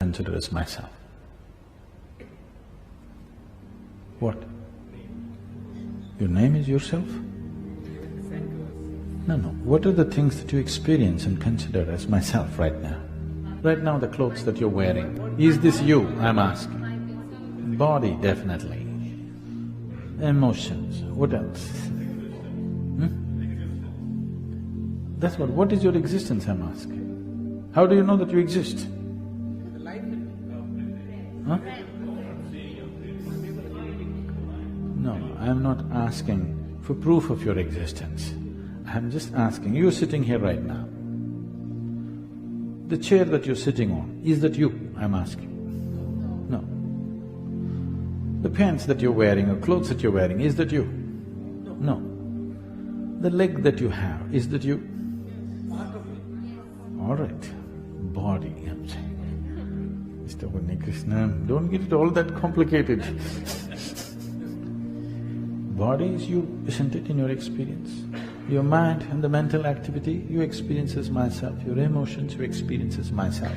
consider as myself? What? Your name is yourself? No. What are the things that you experience and consider as myself right now? Right now, the clothes that you're wearing, is this you, I'm asking? Body, definitely. Emotions, what else? That's what is your existence, I'm asking? How do you know that you exist? Huh? No, I'm not asking for proof of your existence. I'm just asking, you're sitting here right now. The chair that you're sitting on, is that you, I'm asking? No. The pants that you're wearing or clothes that you're wearing, is that you? No. The leg that you have, is that you? All right, body, I'm saying. Mr. Vanni Krishna, don't get it all that complicated. Body is you, isn't it, in your experience? Your mind and the mental activity, you experience as myself. Your emotions, you experience as myself.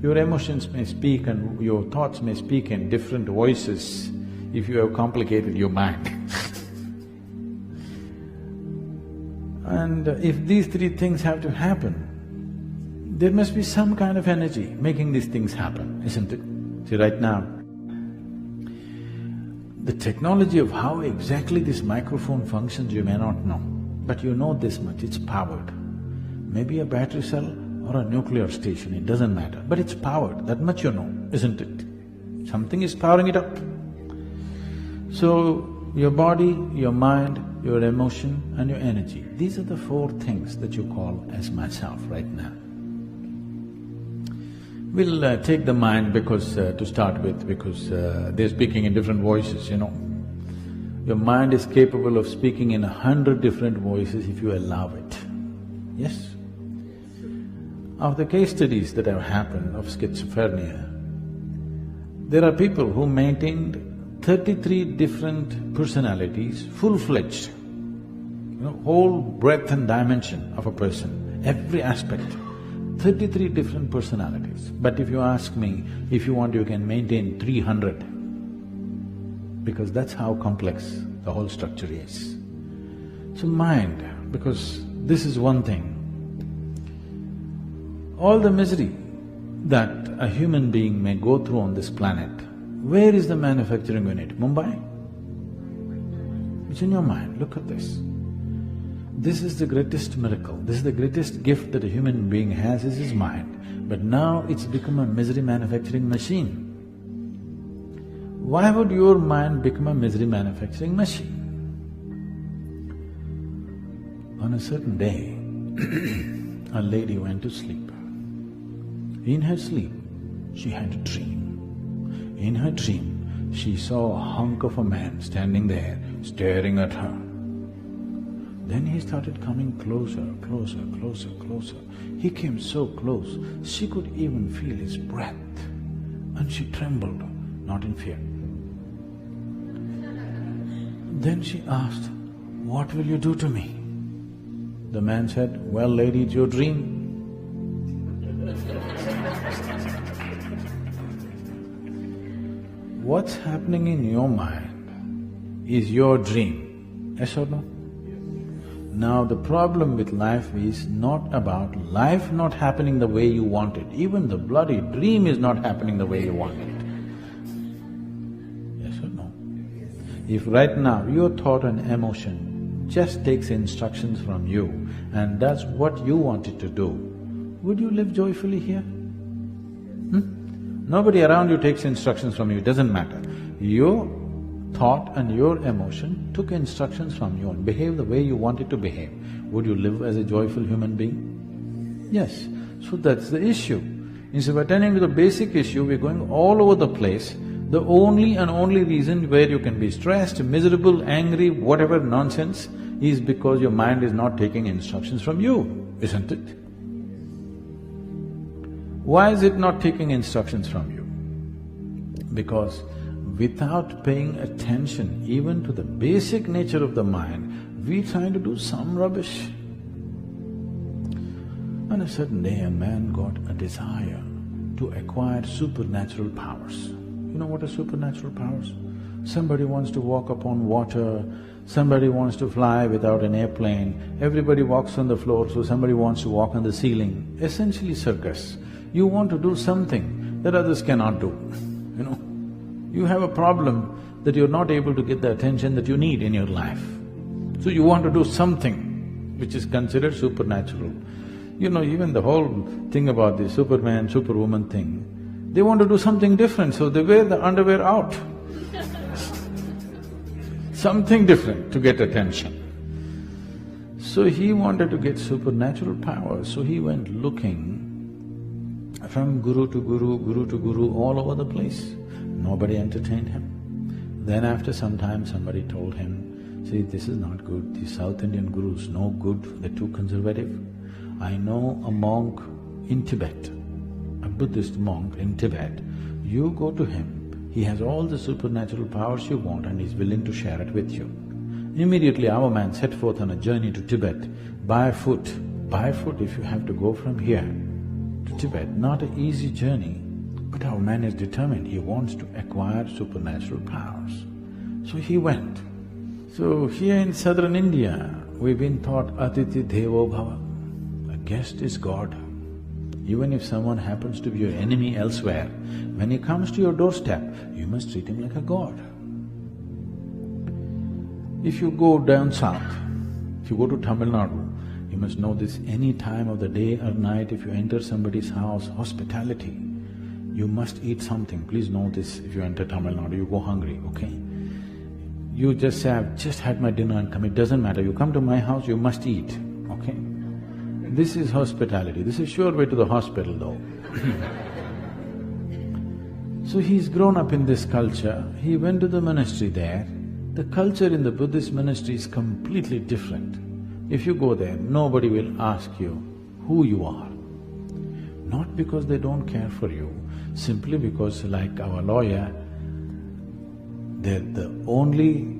Your emotions may speak and your thoughts may speak in different voices if you have complicated your mind. And if these three things have to happen, there must be some kind of energy making these things happen, isn't it? See, right now, the technology of how exactly this microphone functions you may not know, but you know this much, it's powered. Maybe a battery cell or a nuclear station, it doesn't matter, but it's powered, that much you know, isn't it? Something is powering it up. So, your body, your mind, your emotion and your energy, these are the four things that you call as myself right now. We'll take the mind because… to start with, because they're speaking in different voices, you know. Your mind is capable of speaking in 100 different voices if you allow it, yes? Of the case studies that have happened of schizophrenia, there are people who maintained 33 different personalities, full-fledged, you know, whole breadth and dimension of a person, every aspect. 33 different personalities. But if you ask me, if you want, you can maintain 300, because that's how complex the whole structure is. So mind, because this is one thing, all the misery that a human being may go through on this planet, where is the manufacturing unit? Mumbai? It's in your mind, look at this. This is the greatest miracle, this is the greatest gift that a human being has is his mind. But now it's become a misery manufacturing machine. Why would your mind become a misery manufacturing machine? On a certain day, a lady went to sleep. In her sleep, she had a dream. In her dream, she saw a hunk of a man standing there, staring at her. Then he started coming closer, closer, closer, closer. He came so close, she could even feel his breath. And she trembled, not in fear. Then she asked, "What will you do to me?" The man said, "Well, lady, it's your dream." What's happening in your mind is your dream, yes or no? Now the problem with life is not about life not happening the way you want it, even the bloody dream is not happening the way you want it. Yes or no? If right now your thought and emotion just takes instructions from you and does what you want it to do, would you live joyfully here? Nobody around you takes instructions from you, it doesn't matter. Your thought and your emotion took instructions from you and behave the way you want it to behave. Would you live as a joyful human being? Yes. So that's the issue. Instead of attending to the basic issue, we're going all over the place. The only and only reason where you can be stressed, miserable, angry, whatever nonsense, is because your mind is not taking instructions from you, isn't it? Why is it not taking instructions from you? Because without paying attention even to the basic nature of the mind, we're trying to do some rubbish. On a certain day, a man got a desire to acquire supernatural powers. You know what are supernatural powers? Somebody wants to walk upon water, somebody wants to fly without an airplane, everybody walks on the floor, so somebody wants to walk on the ceiling. Essentially circus. You want to do something that others cannot do, you know. You have a problem that you're not able to get the attention that you need in your life. So you want to do something which is considered supernatural. You know, even the whole thing about the Superman, Superwoman thing, they want to do something different, so they wear the underwear out. Something different to get attention. So he wanted to get supernatural power, so he went looking from guru to guru, all over the place. Nobody entertained him. Then after some time somebody told him, see, this is not good, the South Indian gurus, no good, they're too conservative. I know a monk in Tibet, a Buddhist monk in Tibet, you go to him, he has all the supernatural powers you want and he's willing to share it with you. Immediately our man set forth on a journey to Tibet, barefoot if you have to go from here to Tibet, not an easy journey, but our man is determined, he wants to acquire supernatural powers. So he went. So here in southern India, we've been taught Atiti Devo Bhava, a guest is God. Even if someone happens to be your enemy elsewhere, when he comes to your doorstep, you must treat him like a god. If you go down south, if you go to Tamil Nadu, you must know this, any time of the day or night if you enter somebody's house, hospitality, you must eat something. Please know this, if you enter Tamil Nadu, you go hungry, okay? You just say, I've just had my dinner and come, it doesn't matter, you come to my house, you must eat, okay? This is hospitality, this is sure way to the hospital though. So he's grown up in this culture, he went to the monastery there. The culture in the Buddhist monastery is completely different. If you go there, nobody will ask you who you are. Not because they don't care for you, simply because like our lawyer, the only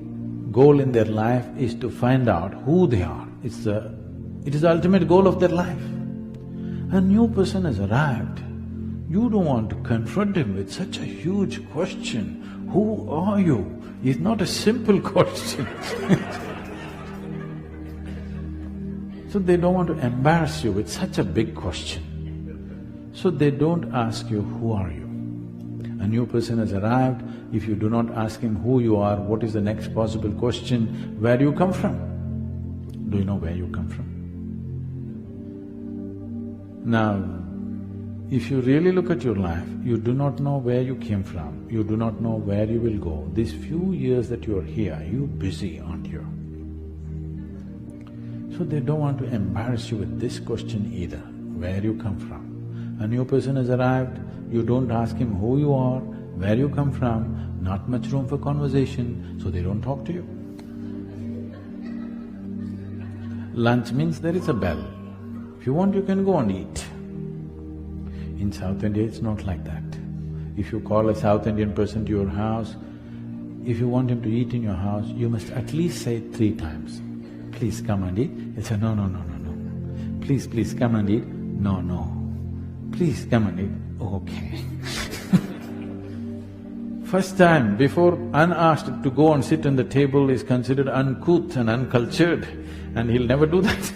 goal in their life is to find out who they are. It is the ultimate goal of their life. A new person has arrived, you don't want to confront him with such a huge question, who are you? It's not a simple question. So they don't want to embarrass you with such a big question. So they don't ask you, who are you? A new person has arrived, if you do not ask him who you are, what is the next possible question? Where do you come from? Do you know where you come from? Now, if you really look at your life, you do not know where you came from, you do not know where you will go. These few years that you are here, you're busy, aren't you? So they don't want to embarrass you with this question either, where you come from. A new person has arrived, you don't ask him who you are, where you come from, not much room for conversation, so they don't talk to you. Lunch means there is a bell. If you want, you can go and eat. In South India, it's not like that. If you call a South Indian person to your house, if you want him to eat in your house, you must at least say 3 times, please come and eat. He'll say, no, no, no, no, no. Please, please come and eat. No, no. Please come and eat. Okay. First time, before unasked to go and sit on the table is considered uncouth and uncultured, and he'll never do that.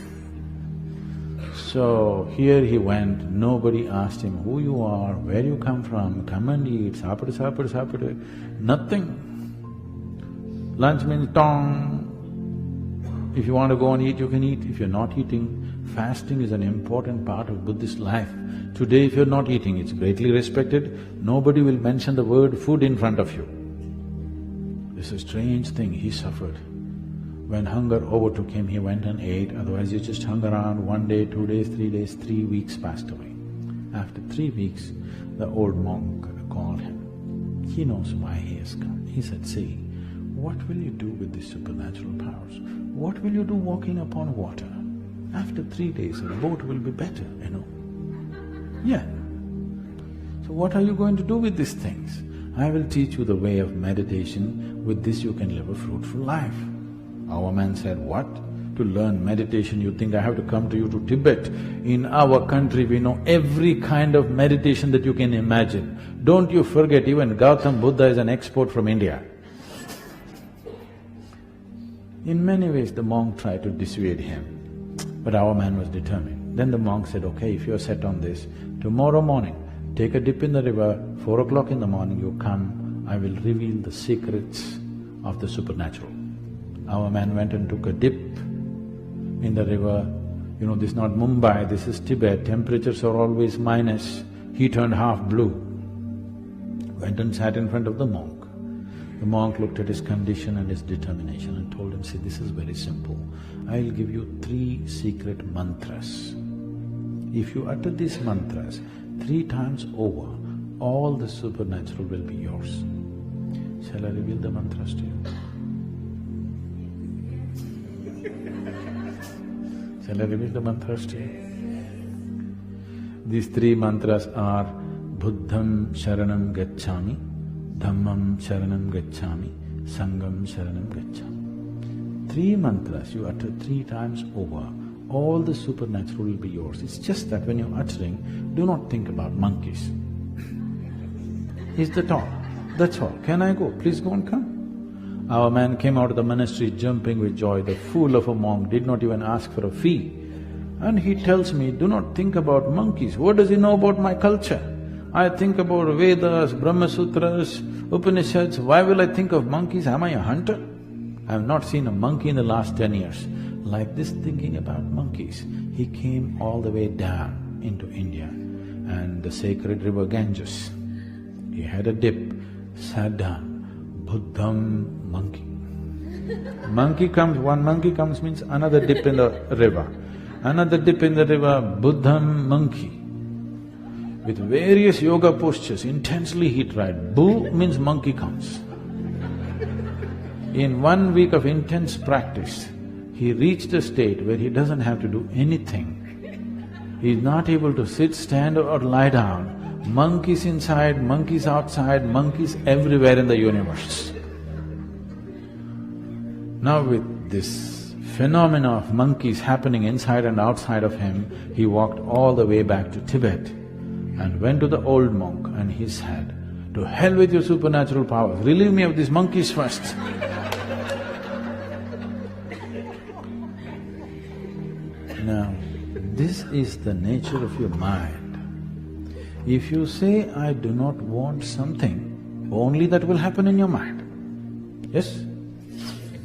So here he went, nobody asked him who you are, where you come from, come and eat, sapadu, nothing. Lunch means tong. If you want to go and eat, you can eat. If you're not eating, fasting is an important part of Buddhist life. Today if you're not eating, it's greatly respected, nobody will mention the word food in front of you. It's a strange thing, he suffered. When hunger overtook him, he went and ate, otherwise he just hung around 1 day, 2 days, 3 days, 3 weeks passed away. After 3 weeks, the old monk called him. He knows why he has come. He said, see, what will you do with these supernatural powers? What will you do walking upon water? After 3 days, a boat will be better, you know. Yeah. So what are you going to do with these things? I will teach you the way of meditation. With this you can live a fruitful life. Our man said, what? to learn meditation, you think I have to come to you to Tibet. In our country, we know every kind of meditation that you can imagine. Don't you forget, even Gautam Buddha is an export from India. In many ways, the monk tried to dissuade him, but our man was determined. Then the monk said, okay, if you're set on this, tomorrow morning, take a dip in the river, 4 o'clock in the morning you come, I will reveal the secrets of the supernatural. Our man went and took a dip in the river. You know, this is not Mumbai, this is Tibet, temperatures are always minus. He turned half blue, went and sat in front of the monk. The monk looked at his condition and his determination and told him, see, this is very simple. I'll give you 3 secret mantras. If you utter these mantras 3 times over, all the supernatural will be yours. Shall I reveal the mantras to you? Shall I reveal the mantras to you? These 3 mantras are Buddham Sharanam Gacchami, Dhammam Sharanam Gacchami, Sangham Sharanam Gacchami. 3 mantras you utter 3 times over, all the supernatural will be yours. It's just that when you're uttering, do not think about monkeys. Is that all? That's all. Can I go? Please go and come. Our man came out of the monastery jumping with joy. The fool of a monk did not even ask for a fee. And he tells me, do not think about monkeys. What does he know about my culture? I think about Vedas, Brahma Sutras, Upanishads. Why will I think of monkeys? Am I a hunter? I have not seen a monkey in the last 10 years. Like this, thinking about monkeys, he came all the way down into India and the sacred river Ganges. He had a dip, sat down, Buddham monkey. Monkey comes, one monkey comes means another dip in the river. Another dip in the river, Buddham monkey. With various yoga postures, intensely he tried. Bu means monkey comes. In 1 week of intense practice, he reached a state where he doesn't have to do anything. He is not able to sit, stand or lie down. Monkeys inside, monkeys outside, monkeys everywhere in the universe. Now with this phenomena of monkeys happening inside and outside of him, he walked all the way back to Tibet and went to the old monk and he said, to hell with your supernatural powers, relieve me of these monkeys first. Now, this is the nature of your mind. If you say, I do not want something, only that will happen in your mind. Yes?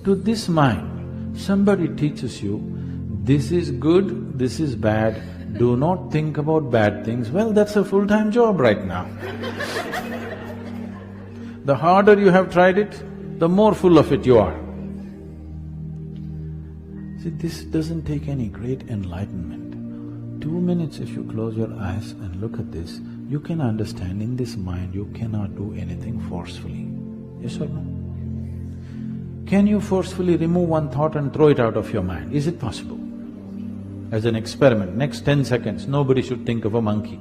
To this mind, somebody teaches you, this is good, this is bad, do not think about bad things, well, that's a full-time job right now. The harder you have tried it, the more full of it you are. See, this doesn't take any great enlightenment. 2 minutes if you close your eyes and look at this, you can understand in this mind you cannot do anything forcefully. Yes or no? Can you forcefully remove one thought and throw it out of your mind? Is it possible? As an experiment, next 10 seconds, nobody should think of a monkey.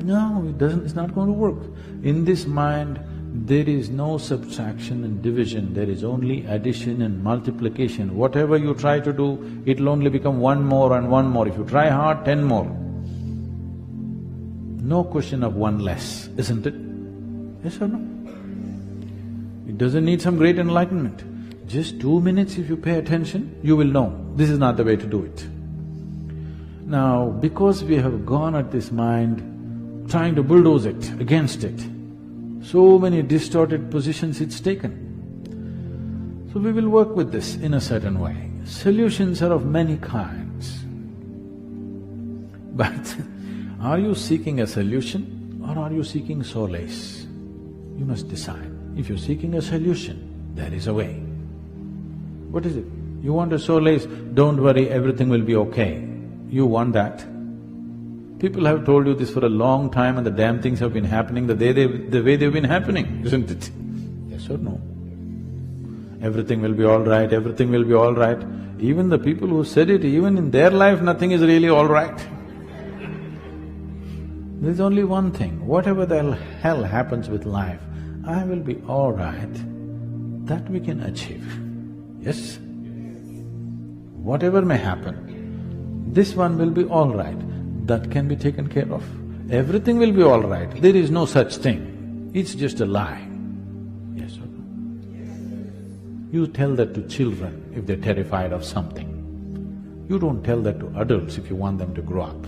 No, it's not going to work. In this mind, there is no subtraction and division, there is only addition and multiplication. Whatever you try to do, it'll only become 1 more and 1 more. If you try hard, 10 more. No question of 1 less, isn't it? Yes or no? It doesn't need some great enlightenment. Just 2 minutes if you pay attention, you will know, this is not the way to do it. Now, because we have gone at this mind, trying to bulldoze it, against it, so many distorted positions it's taken. So we will work with this in a certain way. Solutions are of many kinds. But are you seeking a solution or are you seeking solace? You must decide. If you're seeking a solution, there is a way. What is it? You want a solace, don't worry, everything will be okay. You want that. People have told you this for a long time and the damn things have been happening the way they've been happening, isn't it? Yes or no? Everything will be all right, everything will be all right. Even the people who said it, even in their life, nothing is really all right. There's only one thing, whatever the hell happens with life, I will be all right, that we can achieve. yes? Whatever may happen, this one will be all right, that can be taken care of. Everything will be all right, there is no such thing, it's just a lie. Yes or no? You tell that to children if they're terrified of something. You don't tell that to adults if you want them to grow up.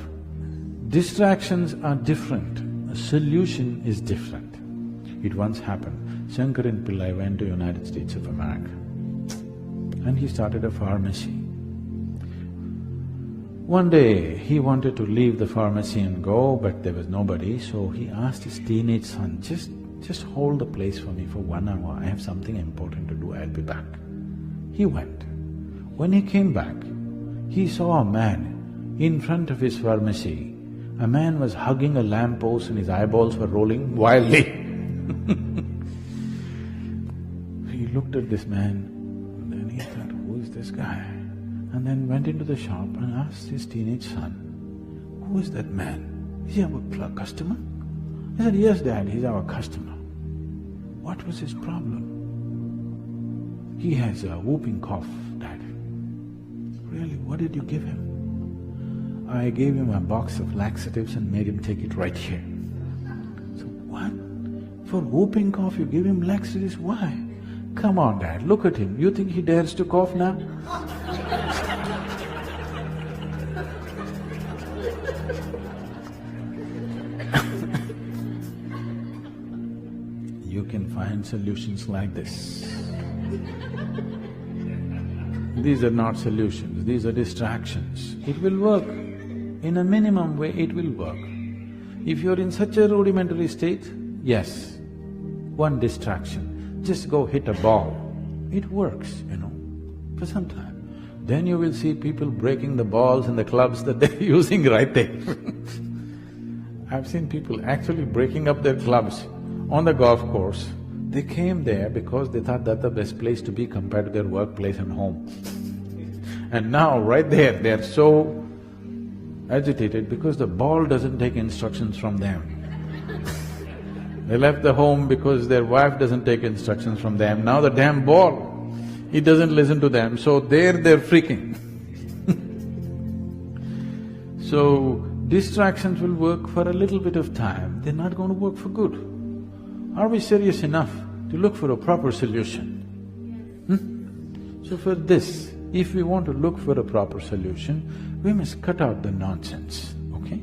Distractions are different, a solution is different. It once happened, Shankaran Pillai went to United States of America and he started a pharmacy. One day, he wanted to leave the pharmacy and go, but there was nobody, so he asked his teenage son, just hold the place for me for 1 hour, I have something important to do, I'll be back. He went. When he came back, he saw a man in front of his pharmacy. A man was hugging a lamppost and his eyeballs were rolling wildly. He looked at this man, and then he thought, who is this guy? And then went into the shop and asked his teenage son, who is that man? Is he our customer? He said, yes, Dad, he's our customer. What was his problem? He has a whooping cough, Dad. Really, what did you give him? I gave him a box of laxatives and made him take it right here. So what? For whooping cough you give him laxatives? Why? Come on, Dad, look at him. You think he dares to cough now? You can find solutions like this. These are not solutions, these are distractions. It will work. In a minimum way, it will work. If you're in such a rudimentary state, yes, one distraction, just go hit a ball. It works, for some time. Then you will see people breaking the balls and the clubs that they're using right there. I've seen people actually breaking up their clubs on the golf course. They came there because they thought that's the best place to be compared to their workplace and home. And now, right there, they're so agitated because the ball doesn't take instructions from them. They left the home because their wife doesn't take instructions from them. Now the damn ball, it doesn't listen to them, so they're freaking. So, distractions will work for a little bit of time, they're not going to work for good. Are we serious enough to look for a proper solution? So for this, if we want to look for a proper solution, we must cut out the nonsense, okay?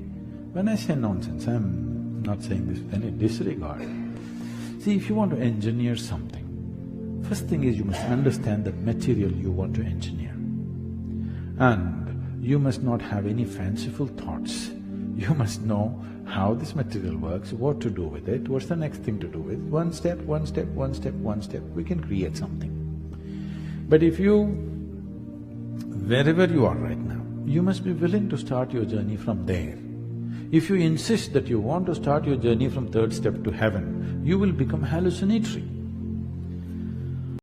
When I say nonsense, I'm not saying this with any disregard. See, if you want to engineer something, first thing is you must understand the material you want to engineer. And you must not have any fanciful thoughts. You must know how this material works, what to do with it, what's the next thing to do with it. One step, one step, one step, one step, we can create something. But if you… wherever you are right now, you must be willing to start your journey from there. If you insist that you want to start your journey from third step to heaven, you will become hallucinatory.